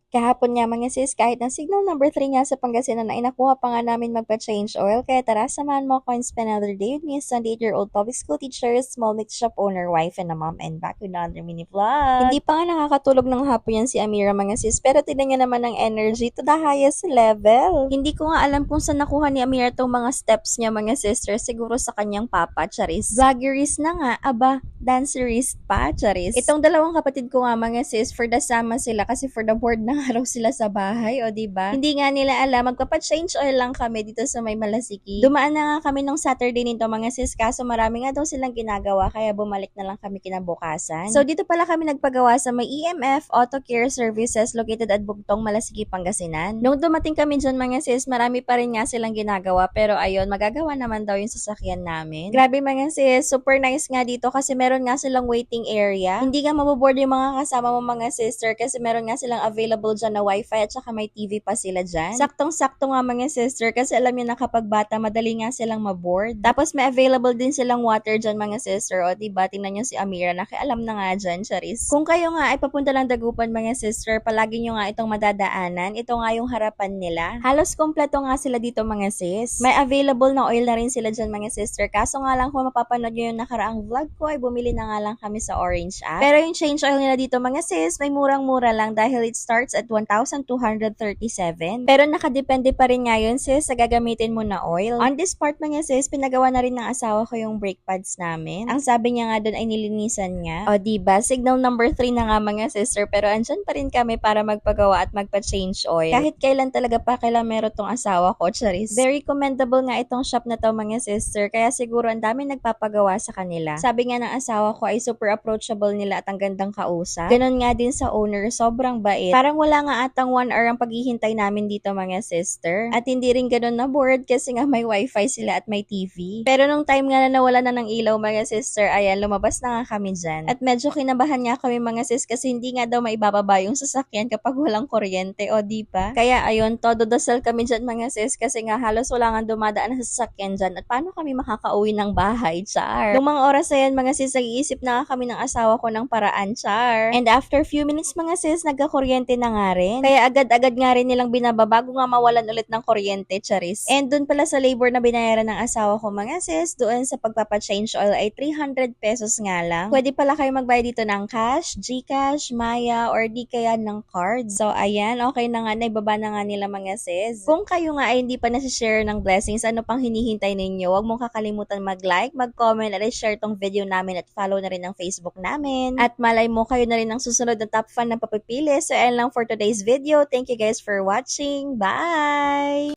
Kahapon nga mga sis, kahit ang signal number 3 nga sa Pangasinan ay nakuha pa nga namin magpa-change oil. Kaya tara, samahan mo ako and spend another day with me as 28-year-old public school teacher, small mix shop owner, wife, and a mom, and back with another mini vlog. Hindi pa nga nakakatulog ng hapon yan si Amira mga sis, pero tignan niya naman ang energy to the highest level. Hindi ko nga alam kung saan nakuha ni Amira tong mga steps niya mga sister, siguro sa kanyang papa, charis. Vloggerist na nga, aba, dancerist pa, charis. Itong dalawang kapatid ko nga mga sis, for the sama sila kasi for the board na araw sila sa bahay, o diba? Hindi nga nila alam, magpapa-change oil lang kami dito sa may Malasiki. Dumaan na nga kami nung Saturday nito mga sis, kaso marami nga daw silang ginagawa, kaya bumalik na lang kami kinabukasan. So dito pala kami nagpagawa sa may EMF Auto Care Services located at Bugtong, Malasiki, Pangasinan. Nung dumating kami dyan mga sis, marami pa rin nga silang ginagawa, pero ayun, magagawa naman daw yung sasakyan namin. Grabe mga sis, super nice nga dito kasi meron nga silang waiting area. Hindi nga maboboard yung mga kasama mo mga sister kasi meron nga silang available dyan na wifi at saka may TV pa sila dyan. Saktong-sakto nga mga sister kasi alam niyo na kapag bata madali nga silang maboard. Tapos may available din silang water dyan mga sister, o diba tingnan nyo si Amira nakialam na nga dyan, charis. Kung kayo nga ay papunta lang Dagupan mga sister, palagi nyo nga itong madadaanan. Ito nga yung harapan nila. Halos kompleto nga sila dito mga sis. May available na oil na rin sila dyan mga sister. Kaso nga lang kung mapapanood nyo yung nakaraang vlog ko ay bumili na nga lang kami sa Orange app. Pero yung change oil nila dito mga sis, may murang-mura lang dahil it starts at 1,237. Pero nakadepende pa rin nga yun sis sa gagamitin mo na oil. On this part mga sis, pinagawa na rin ng asawa ko yung brake pads namin. Ang sabi niya nga doon ay nilinisan niya. O diba, signal number 3 na nga mga sister, pero andyan pa rin kami para magpagawa at magpa-change oil. Kahit kailan talaga pa meron tong asawa ko, charis. Very commendable nga itong shop na to mga sister, kaya siguro ang dami nagpapagawa sa kanila. Sabi nga ng asawa ko ay super approachable nila at ang gandang kausap. Ganon nga din sa owner, sobrang bait. Parang wala nga atang 1 hour ang paghihintay namin dito mga sister. At hindi rin ganon na bored kasi nga may wifi sila at may TV. Pero nung time nga na nawala na ng ilaw mga sister, ayan, lumabas na nga kami dyan. At medyo kinabahan nga kami mga sis kasi hindi nga daw maibababa yung sasakyan kapag walang kuryente, o diba? Kaya ayun, todo dasal kami dyan mga sis kasi nga halos wala nga dumadaan na sasakyan dyan. At paano kami makakauwi ng bahay, char? Nung mga oras na yan mga sis, nag-iisip na nga kami ng asawa ko ng paraan, char. And after few minutes mga sis, nagka-kuryente na nga rin. Kaya agad-agad nga rin nilang binaba bago nga mawalan ulit ng kuryente, charis. And dun pala sa labor na binayaran ng asawa ko mga sis, doon sa pagpapa-change oil ay 300 pesos nga lang. Pwede pala kayo magbayad dito ng cash, GCash, Maya, or di kaya ng card. So ayan, okay na nga, naibaba na nga nila mga sis. Kung kayo nga ay hindi pa nasi-share ng blessings, ano pang hinihintay ninyo? Huwag mong kakalimutan mag-like, mag-comment, at i-share tong video namin at follow na rin ang Facebook namin. At malay mo kayo na rin ang susunod na top fan na papipili. So ayan lang for today's video. Thank you guys for watching. Bye!